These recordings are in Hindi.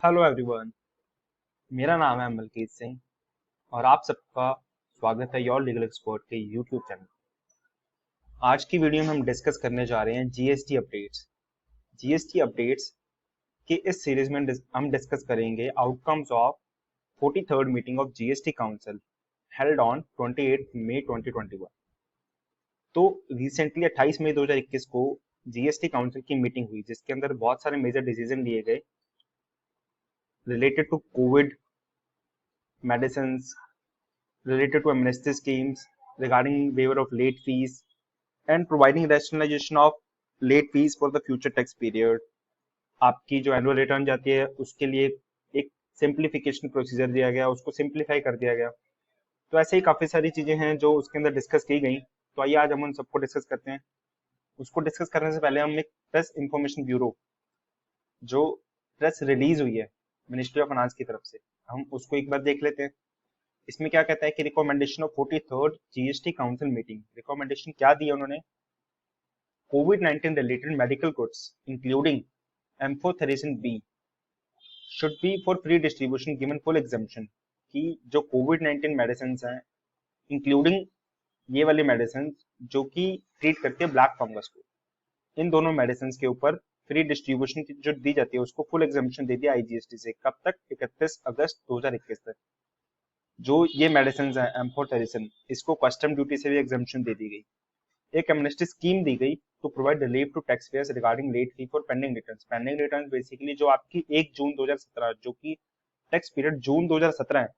Hello everyone. मेरा नाम है मलकीत सिंह और आप सबका स्वागत है योर लीगल एक्सपर्ट के यूट्यूब चैनल। आज की वीडियो में हम डिस्कस करने जा रहे हैं जीएसटी अपडेट्स। जीएसटी अपडेट्स के इस सीरीज में हम डिस्कस करेंगे outcomes of 43rd meeting of GST council held on 28 मई 2021। तो रिसेंटली 28 मई 2021 को जीएसटी काउंसिल की मीटिंग हुई जिसके अंदर बहुत सारे मेजर डिसीजन लिए गए related to covid medicine, related to amnesty schemes, regarding waiver of late fees, and providing rationalization of late fees for the future tax period. आपकी जो एनुअल रिटर्न जाती है उसके लिए एक सिंप्लीफिकेशन प्रोसीजर दिया गया, उसको सिंप्लीफाई कर दिया गया। तो ऐसे ही काफी सारी चीजें हैं जो उसके अंदर डिस्कस की गई। तो आइए आज हम उन सबको डिस्कस करते हैं। उसको डिस्कस करने से पहले हम एक प्रेस इंफॉर्मेशन ब्यूरो जो प्रेस रिलीज हुई है मिनिस्ट्री ऑफ फाइनेंस की तरफ से, हम उसको एक बार देख लेते हैं। इसमें क्या कहता है कि recommendation of 43rd GST council meeting, recommendation क्या दी है उन्होंने? कोविड-19 related medical goods including amphotericin B should be for free distribution given full exemption. कि जो कोविड-19 मेडिसिन हैं इंक्लूडिंग ये वाली मेडिसिन जो कि ट्रीट करती है ब्लैक फंगस को, इन दोनों मेडिसिन के ऊपर फ्री डिस्ट्रीब्यूशन जो दी जाती है उसको फुल एग्जम्पशन दे दिया आईजीएसटी से। कब तक? 31 अगस्त 2021 तक। जो ये मेडिसिन है एम्फोटेरिसिन, इसको कस्टम ड्यूटी से भी एग्जम्पशन दे दी गई। एक एमनेस्टी स्कीम दी गई to provide relief to tax payers regarding late fee for pending returns. Pending returns basically जो आपकी 1 जून 2017 जो कि टैक्स पीरियड जून 2017 है,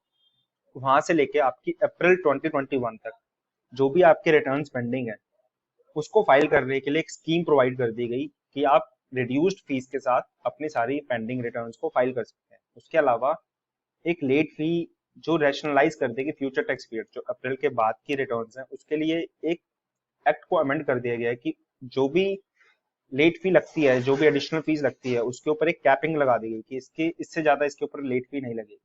वहां से लेके आपकी अप्रैल 2021 तक जो भी आपके रिटर्न्स पेंडिंग है उसको फाइल करने के लिए एक स्कीम प्रोवाइड कर दी गई कि आप रिड्यूस्ड फीस के साथ अपनी सारी पेंडिंग रिटर्न्स को फाइल कर सकते हैं। उसके अलावा एक लेट फी जो रैशनलाइज कर देगी फ्यूचर टैक्स पीरियड जो अप्रैल के बाद की रिटर्न्स हैं उसके लिए एक एक्ट को अमेंड कर दिया गया है कि जो भी लेट फी लगती है, जो भी एडिशनल फीस लगती है उसके ऊपर एक कैपिंग लगा दी गई कि इससे ज्यादा इसके ऊपर लेट फी नहीं लगेगी।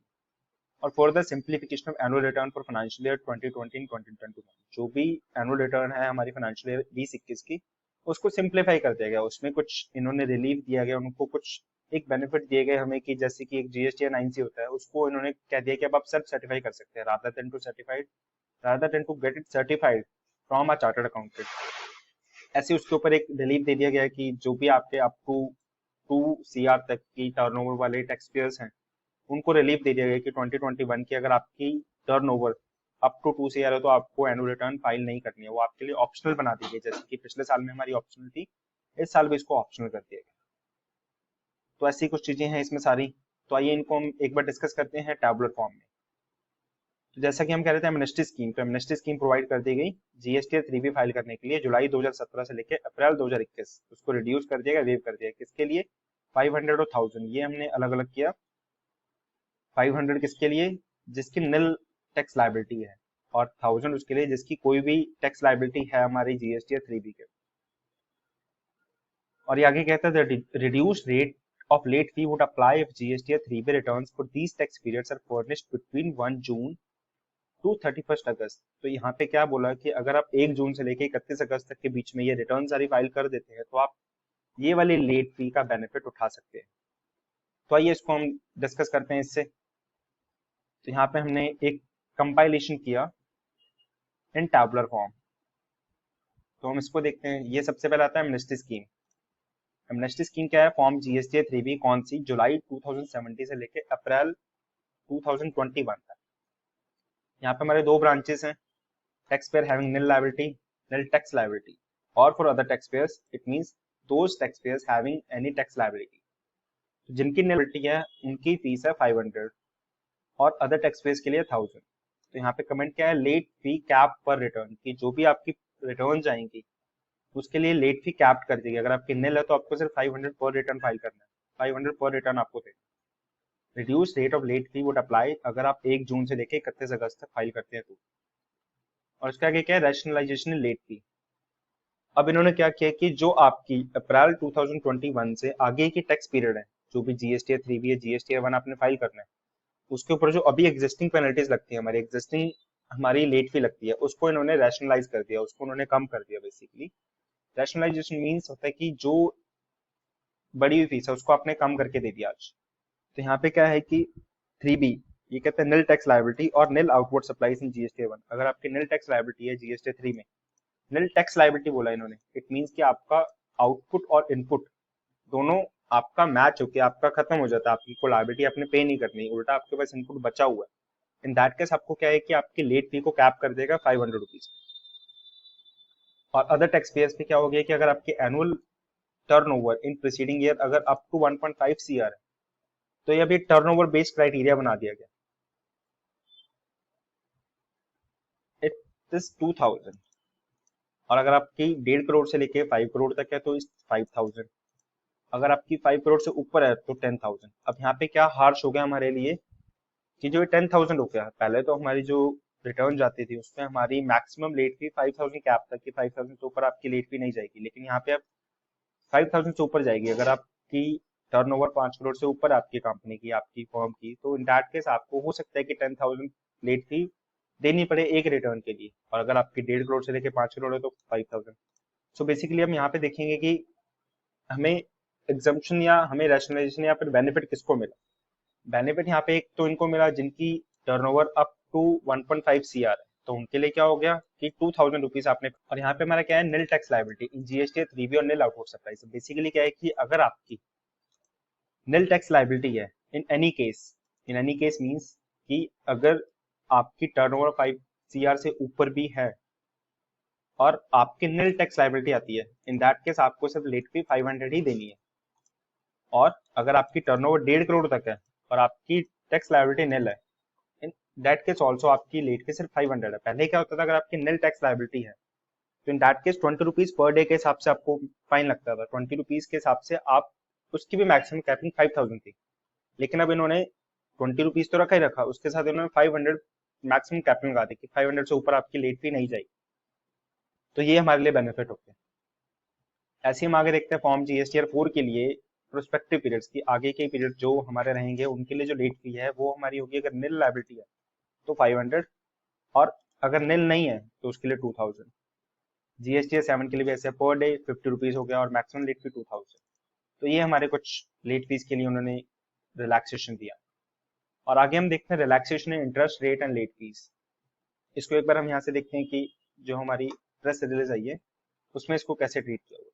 और for the simplification of annual return for financial year 2020 and 2021, जो भी एनुअल रिटर्न है हमारी फाइनेंशियल ईयर 2021 की उसको सिंप्लीफाई कर दिया गया। उसमें कुछ इन्होंने रिलीफ दिया गया, उनको कुछ एक बेनिफिट दिए गए हमें कि जैसे कि एक जीएसटी या 9C होता है उसको इन्होंने कह दिया कि अब आप सेल्फ सर्टिफाई कर सकते हैं rather than to get it certified from a chartered accountant। ऐसे उसके ऊपर एक रिलीफ दे दिया गया कि जो भी आपके अप टू 2 CR तक की टर्नओवर वाले टैक्स पेयर्स हैं उनको रिलीफ दे दिया गया कि 2021 की अगर आपकी टर्नओवर अप टू 2 CR है तो आपको एनुअल रिटर्न फाइल नहीं करनी है, वो आपके लिए ऑप्शनल बना दी गई। जैसे कि पिछले साल में हमारी ऑप्शनल थी, इस साल भी इसको ऑप्शनल कर दिया गया। तो ऐसी कुछ चीजें हैं इसमें सारी। तो आइए इनको हम एक बार डिस्कस करते हैं टैबुलर फॉर्म में। तो जैसा कि हम कह रहे थे एमनेस्टी स्कीम, तो एमनेस्टी स्कीम प्रोवाइड कर दी गई जीएसटी 3B फाइल करने के लिए जुलाई 2017 से लेकर अप्रैल 2021, उसको रिड्यूस कर दिया गया, वेव कर दिया। किसके लिए? 500 और 1000, ये हमने अलग अलग किया। 500 किसके लिए? जिसकी निल टैक्स लाइबिलिटी है, और 1000 उसके लिए जिसकी कोई भी टैक्स लाइबिलिटी है हमारी जीएसटी या 3B के। और ये आगे कहता है reduce rate of late fee would apply if GST or 3B returns for these tax periods are furnished between 1 June to 31 अगस्त। तो यहाँ पे क्या बोला कि अगर आप 1 जून से लेके 31 अगस्त तक के बीच में ये रिटर्न सारी फाइल कर देते हैं तो आप ये वाली लेट फी का बेनिफिट उठा सकते हैं। तो आइए इसको हम डिस्कस करते हैं इससे। तो यहाँ पे हमने एक कंपाइलेशन किया इन टैबुलर फॉर्म, तो हम इसको देखते हैं। ये सबसे पहले आता है एमनेस्टी स्कीम। एमनेस्टी स्कीम क्या है? फॉर्म जीएसटी 3B कौन सी? जुलाई 2070 से लेके अप्रैल 2021 तक। यहाँ पे हमारे दो ब्रांचेस हैं, taxpayer having nil liability, nil tax liability, or for other taxpayers it means those taxpayers having any tax liability। तो जिनकी nil liability है उनकी फीस है 500 और अदर taxpayers के लिए 1000। तो यहाँ पे कमेंट क्या है? लेट फी कैप पर रिटर्न, की जो भी आपकी रिटर्न जाएंगी उसके लिए लेट फी कैप्ड कर देगी। अगर आपकी निल है तो आपको सिर्फ 500 पर रिटर्न फाइल करना है, 500 पर रिटर्न आपको देना। Reduce rate of late fee would apply अगर आप 1 जून से लेके 31 अगस्त तक फाइल करते हैं तो। और उसका आगे क्या है? Rationalization late fee. अब इन्होंने क्या किया कि जो आपकी अप्रैल 2021 से आगे की टैक्स पीरियड है, जो भी जीएसटी 3B है, जीएसटी 1 आपने फाइल करना है, उसके ऊपर जो अभी एग्जिस्टिंग पेनल्टीज लगती है, हमारी एग्जिस्टिंग हमारी लेट फी लगती है, उसको इन्होंने रैशनलाइज कर दिया, उसको उन्होंने कम कर दिया। बेसिकली रैशनलाइजेशन मीन्स होता है कि जो बड़ी हुई फीस है उसको आपने कम करके दे दिया आज। तो यहाँ पे क्या है कि 3B, ये कहते हैं निल टैक्स लायबिलिटी और nil outward supplies in GST 1। अगर आपकी निल टैक्स लायबिलिटी है जीएसटी 3 में, निल टैक्स लायबिलिटी बोला इन्होंने, इट मीन्स कि आपका आउटपुट और इनपुट दोनों आपका मैच होके आपका खत्म हो जाता है, आपकी कोई लायबिलिटी आपने पे नहीं करनी, उल्टा आपके पास इनपुट बचा हुआ है। इन दैट केस आपको क्या है कि आपकी लेट फी को कैप कर देगा 500 रुपीज। और अदर टैक्स पेयर्स पे क्या हो गया कि अगर आपके annual turnover in preceding year अगर अप टू 1.5 सीआर है, तो ये अभी टर्नओवर बेस्ड क्राइटेरिया बना दिया गया, इट इज 2000। और अगर आपकी 1.5 करोड़ से लेके 5 करोड़ तक है तो इस 5000। अगर आपकी 5 करोड़ से ऊपर है तो 10,000। अब यहाँ पे क्या हार्श हो गया हमारे लिए कि जो 10,000 हो गया, पहले तो हमारी जो रिटर्न जाती थी उसमें हमारी मैक्सिमम लेट फी 5,000 कैप तक की, 5,000 से ऊपर आपकी लेट फी नहीं जाएगी। लेकिन यहाँ पे अब 5,000 से ऊपर जाएगी। अगर आपकी टर्नओवर 5 करोड़ से ऊपर आपकी कंपनी की, आपकी फर्म की, तो इन दैट केस आपको हो सकता है कि 10,000 लेट फी देनी पड़े एक रिटर्न के लिए। और अगर आपकी 1.5 करोड़ से लेकर 5 करोड़ है तो 5,000। सो बेसिकली हम यहाँ पे देखेंगे कि हमें एग्जम्पशन या हमें रैशनलाइजेशन या फिर बेनिफिट किसको मिला। बेनिफिट यहाँ पे एक तो इनको मिला जिनकी टर्नओवर अप टू 1.5 सीआर है, तो उनके लिए क्या हो गया कि 2,000 रुपीज आपने। और यहाँ पे हमारा क्या है, nil tax liability in GST 3B और निल आउटवर्ड सप्लाई। से बेसिकली क्या है कि अगर आपकी निल टैक्स लायबिलिटी है इन एनी केस मींस कि अगर आपकी टर्नओवर 5 सीआर से ऊपर भी है और आपकी निल टैक्स लायबिलिटी आती है, इन दैट केस आपको सिर्फ लेट फी 500 ही देनी है। और अगर आपकी टर्नओवर 1.5 करोड़ तक है और आपकी टैक्स लायबिलिटी निल है, इन दैट केस ऑल्सो आपकी लेट फी सिर्फ 500 है। पहले क्या होता था, अगर आपकी निल टैक्स लायबिलिटी है तो in that case 20 rupees per day के हिसाब से आपको फाइन लगता था। 20 रुपीज के हिसाब से आप, उसकी भी मैक्सिमम कैपिंग 5,000 थी। लेकिन अब इन्होंने 20 रुपीज तो रखा ही रखा, उसके साथ इन्होंने 500 मैक्सिमम कैपिंग लगा दी कि 500 से ऊपर आपकी लेट फी नहीं जाएगी। तो ये हमारे लिए बेनिफिट होते हैं। ऐसे हम आगे देखते हैं फॉर्म जीएसटीआर 4 के लिए प्रोस्पेक्टिव पीरियड्स की, आगे के पीरियड जो हमारे रहेंगे उनके लिए जो लेट फी है वो हमारी होगी, अगर निल लायबिलिटी है तो 500, और अगर निल नहीं है तो उसके लिए 2,000। जीएसटी 7 के लिए भी ऐसे पर डे 50 रुपीज हो गया और मैक्सिमम लेट फी 2,000। तो ये हमारे कुछ लेट फीस के लिए उन्होंने रिलैक्सेशन दिया। और आगे हम देखते हैं relaxation in interest rate and let fees. इसको एक बार हम यहाँ से देखते हैं कि जो हमारी प्रेस रिलीज आई है उसमें इसको कैसे ट्रीट किया हुआ।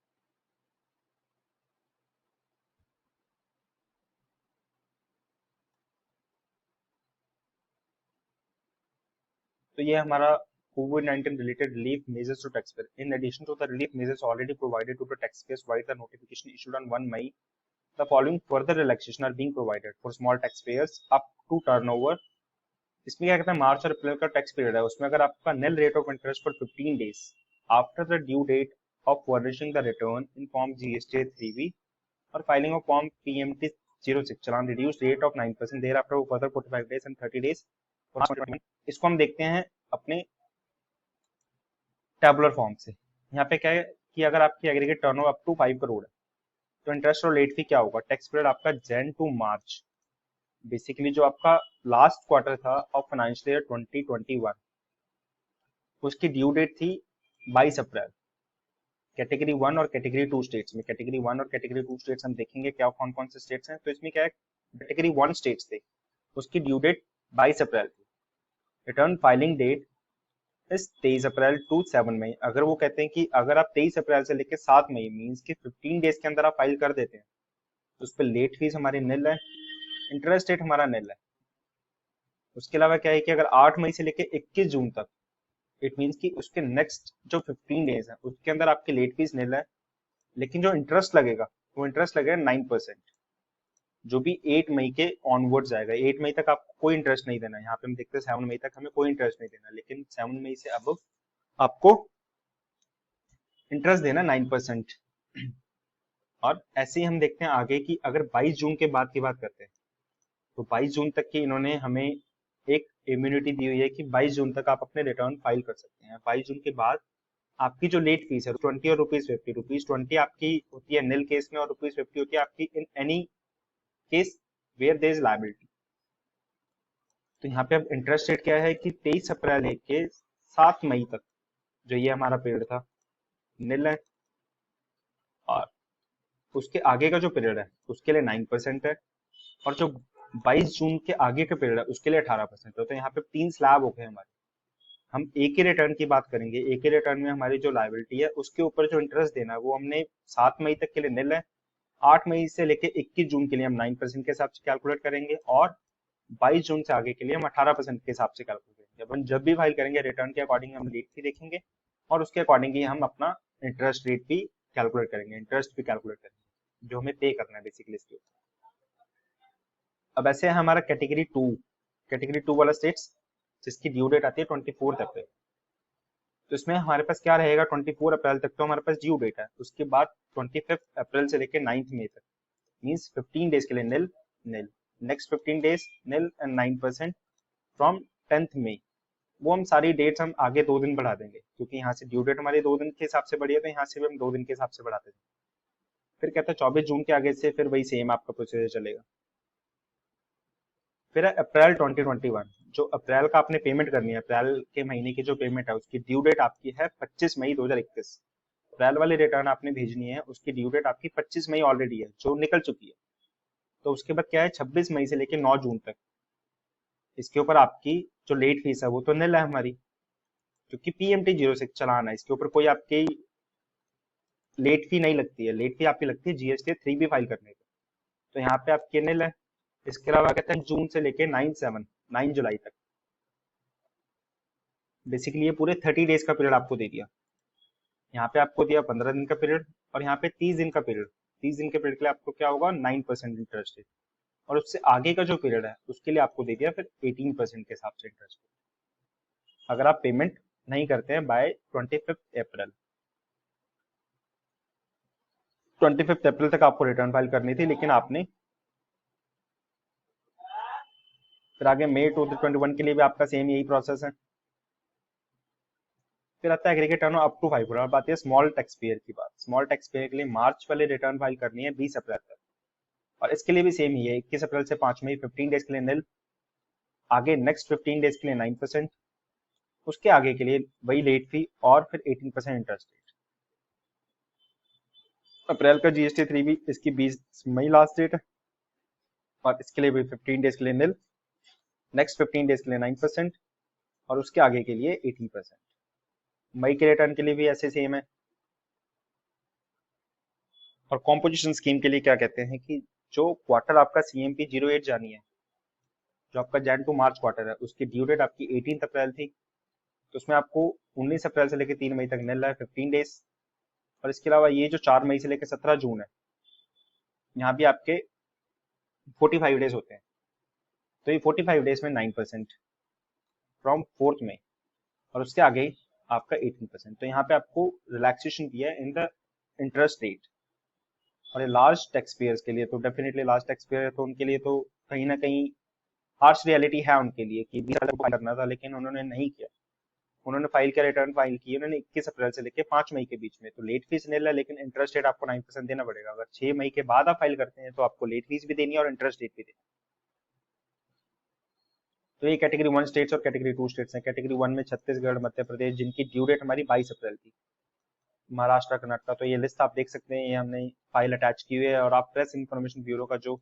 तो ये हमारा COVID-19 related relief measures to taxpayer. In addition to the relief measures already provided to the taxpayers via the notification issued on 1 May, the following further relaxation are being provided for small taxpayers up to turnover। इसमें क्या कहते हैं, मार्च और अप्रैल का टैक्स पीरियड है, उसमें अगर आपका nil rate of interest for 15 days after the due date of furnishing the return in form GST 3B और filing of form PMT 06 challan reduce rate of 9% thereafter further 45 days and 30 days. इसको हम देखते हैं अपने टेबुलर फॉर्म से। यहाँ पे क्या है कि अगर आपकी aggregate turnover up to 5 crore है तो इंटरेस्ट और लेट फी क्या होगा, टैक्स पीरियड आपका जैन टू मार्च, बेसिकली जो आपका लास्ट क्वार्टर था ऑफ फाइनेंशियल ईयर 2021, उसकी ड्यू डेट थी 22 अप्रैल। कैटेगरी 1 और कैटेगरी 2 स्टेट्स में, कैटेगरी 1 और कैटेगरी 2 स्टेट्स हम देखेंगे क्या कौन कौन से स्टेट्स हैं। तो इसमें क्या है, कैटेगरी 1 स्टेट्स थे, उसकी ड्यू डेट 22 अप्रैल थी। रिटर्न फाइलिंग डेट इस 23 अप्रैल टू 7 मई। अगर वो कहते हैं कि अगर आप 23 अप्रैल से लेकर 7 मई मीन्स कि 15 डेज के अंदर आप फाइल कर देते हैं तो उस पर लेट फीस हमारी निल है, इंटरेस्ट रेट हमारा निल है। उसके अलावा क्या है कि अगर 8 मई से लेकर 21 जून तक, इट मीन्स कि उसके नेक्स्ट जो 15 डेज है उसके अंदर आपकी लेट फीस निल है, लेकिन जो इंटरेस्ट लगेगा वो इंटरेस्ट लगेगा 9%, जो भी 8 मई के ऑनवर्ड जाएगा। 8 मई तक आपको कोई इंटरेस्ट नहीं देना है, यहाँ पे हम देखते हैं 7 मई तक हमें कोई इंटरेस्ट नहीं देना, लेकिन 7 मई से अब आपको इंटरेस्ट देना 9%। और ऐसे ही हम देखते हैं आगे की, अगर 22 जून के बाद की बात करते हैं तो 22 जून तक की इन्होंने हमें एक इम्यूनिटी दी हुई है कि 22 जून तक आप अपने रिटर्न फाइल कर सकते हैं। 22 जून के बाद आपकी जो लेट फीस है 20 और ₹50, ₹20 आपकी होती है निल केस में और ₹50 होती है आपकी in any case where there is liability. तो यहाँ पे अब इंटरेस्ट रेट क्या है कि 23 अप्रैल के 7 मई तक जो ये हमारा पीरियड था निल है, और उसके आगे का जो पीरियड है उसके लिए 9% है। और जो 22 जून के आगे का पीरियड है उसके लिए 18% तो यहाँ पे 3 स्लैब हो गए हमारे। हम एक ही रिटर्न की बात करेंगे, एक ही रिटर्न में हमारी जो लायबिलिटी है उसके ऊपर जो इंटरेस्ट देना है वो हमने 7 मई तक के लिए निल है, 8 मई से लेके 21 जून के लिए हम 9% के हिसाब से कैलकुलेट करेंगे, और 22 जून से आगे के लिए हम 18% के हिसाब से कैलकुलेट करेंगे। अपन जब भी फाइल करेंगे रिटर्न के अकॉर्डिंग हम रेट भी देखेंगे और उसके अकॉर्डिंग ही हम अपना इंटरेस्ट रेट भी कैलकुलेट करेंगे, इंटरेस्ट भी कैलकुलेट करेंगे जो हमें पे करना है बेसिकली इसके ऊपर। अब ऐसे है हमारा कैटेगरी 2 वाला स्टेट्स जिसकी ड्यू डेट आती है 24 अप्रैल। तो इसमें हमारे पास क्या रहेगा, 24 अप्रैल तक तो हमारे पास ड्यू डेट है, उसके बाद 25 अप्रैल से लेकर 9 मई तक मीन्स 15 डेज के लिए nil nil, next 15 days nil and 9% from 10th May. वो हम सारी डेट्स हम आगे 2 दिन बढ़ा देंगे क्योंकि यहाँ से ड्यू डेट हमारी 2 दिन के हिसाब से बढ़ी है तो यहाँ से भी हम 2 दिन के हिसाब से बढ़ाते हैं। फिर कहता है 24 जून के आगे से फिर वही सेम आपका प्रोसीजर चलेगा। फिर है अप्रैल 2021, जो अप्रैल का आपने पेमेंट करनी है, अप्रैल के महीने की जो पेमेंट है उसकी ड्यू डेट आपकी है 25 मई 2021। अप्रैल वाली रिटर्न आपने भेजनी है उसकी ड्यू डेट आपकी 25 मई ऑलरेडी है जो निकल चुकी है। तो उसके बाद क्या है 26 मई से लेकर 9 जून तक इसके ऊपर आपकी जो लेट फीस है वो तो निल है हमारी, क्योंकि PMT-06 चलान है इसके ऊपर कोई आपकी लेट फी नहीं लगती है, लेट फी आपकी लगती है GST 3B फाइल करने पे, तो यहाँ पे आपकी निल है। इसके अलावा कहते हैं जून से लेके 9 जुलाई तक, बेसिकली ये पूरे 30 डेज का पीरियड आपको दे दिया। यहाँ पे आपको दिया 15 दिन का पीरियड और यहाँ पे 30 दिन का पीरियड। 30 दिन के पीरियड के लिए आपको क्या होगा 9% इंटरेस्ट रेट, और उससे आगे का जो पीरियड है उसके लिए आपको दे दिया फिर 18% के हिसाब से इंटरेस्ट रेट, अगर आप पेमेंट नहीं करते हैं बाय 25 अप्रैल। 25 अप्रैल तक आपको रिटर्न फाइल करनी थी लेकिन आपने, फिर आगे मई 2021 के लिए भी आपका सेम यही प्रोसेस है। फिर आता है aggregate turn up to 5 crore. अब आती है स्मॉल टैक्स पेयर की बात। स्मॉल टैक्स पेयर के लिए मार्च वाले रिटर्न फाइल करनी है 20 अप्रैल तक, और इसके लिए भी सेम ही है 21 अप्रैल से 5 मई 15 डेज के लिए निल, आगे नेक्स्ट 15 डेज के लिए 9%, उसके आगे के लिए वही लेट फी और फिर 18% इंटरेस्ट रेट। अप्रैल का GST 3 भी इसकी 20 मई लास्ट डेट है और इसके लिए भी 15 डेज के लिए निल, नेक्स्ट 15 डेज के लिए 9% और उसके आगे के लिए 18%। मई के रिटर्न के लिए भी ऐसे सेम है। और कॉम्पोजिशन स्कीम के लिए क्या कहते हैं कि जो क्वार्टर आपका CMP 08 जानी है, जो आपका जैन टू मार्च क्वार्टर है उसकी ड्यू डेट आपकी 18 अप्रैल थी, तो उसमें आपको 19 अप्रैल से लेकर 3 मई तक मिल रहा है 15 डेज, और इसके अलावा ये जो 4 मई से लेकर 17 जून है यहाँ भी आपके 45 डेज होते हैं, तो ये 45 डेज में 9% फ्रॉम 4th मई, और उसके आगे आपका 18%। तो यहाँ पे आपको रिलैक्सेशन दिया है इन द इंटरेस्ट रेट। और ये लार्ज टैक्स पेयर्स के लिए तो डेफिनेटली लार्ज टैक्स पेयर है तो उनके लिए तो कहीं ना कहीं हार्श रियलिटी है उनके लिए कि 20 अप्रैल को फाइल करना था लेकिन उन्होंने नहीं किया। उन्होंने फाइल किया, रिटर्न फाइल की उन्होंने 21 अप्रैल से लेकर 5 मई के बीच में, तो लेट फीस निल है लेकिन इंटरेस्ट रेट आपको 9% देना पड़ेगा। अगर 6 मई के बाद आप फाइल करते हैं तो आपको लेट फीस भी देनी है और इंटरेस्ट रेट भी देनी है। तो ये कैटेगरी 1 स्टेट्स और कैटेगरी 2 स्टेट्स हैं। कैटेगरी 1 में छत्तीसगढ़, मध्य प्रदेश जिनकी ड्यू डेट हमारी 22 अप्रैल थी, महाराष्ट्र, कर्नाटक। तो ये लिस्ट आप देख सकते हैं, ये हमने फाइल अटैच की हुई है, और आप प्रेस इंफॉर्मेशन ब्यूरो का जो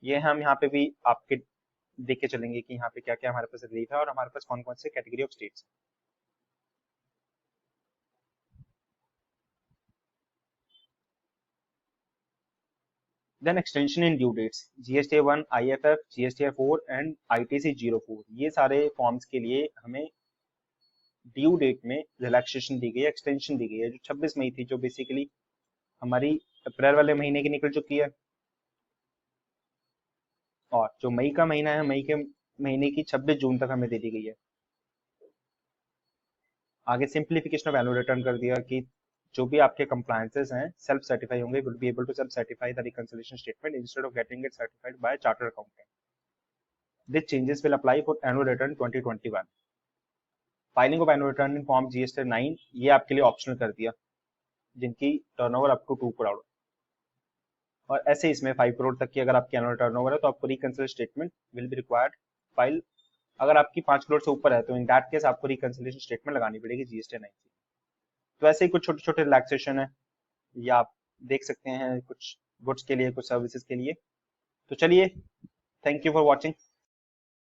ये हम यहाँ पे भी आपके देख के चलेंगे कि यहाँ पे क्या क्या हमारे पास रिलीफ है और हमारे पास कौन कौन से category of states. Then extension in due dates, GST 1, IFF, GST 4 and ITC 04, ये सारे फॉर्म्स के लिए हमें ड्यू डेट में रिलैक्सेशन दी गई है, एक्सटेंशन दी गई है। जो 26 मई थी जो बेसिकली हमारी अप्रैल वाले महीने की निकल चुकी है, और जो मई का महीना है मई के महीने की 26 जून तक हमें दे दी गई है। आगे सिंप्लीफिकेशन ऑफ एनुअल रिटर्न कर दिया कि जो भी आपके कंप्लायंसेस हैं सेल्फ सर्टिफाई होंगे, will be able to self certify the reconciliation statement instead of getting it certified by chartered accountant. This changes will apply for annual return 2021। Filing of annual return in form GST 9 ये आपके लिए ऑप्शनल कर दिया जिनकी टर्नओवर अप टू 2 करोड़, और ऐसे इसमें 5 करोड़ तक की अगर आपकी एनुअल टर्नओवर है तो आपको reconciliation statement will be required file. अगर आपकी 5 करोड़ से ऊपर है तो इन दैट केस आपको रिकंसिलिएशन स्टेटमेंट लगानी पड़ेगी GST 9 से। तो ऐसे ही कुछ छोटे छोटे रिलैक्सेशन है, या आप देख सकते हैं कुछ गुड्स के लिए, कुछ सर्विसेज के लिए। तो चलिए Thank you for watching.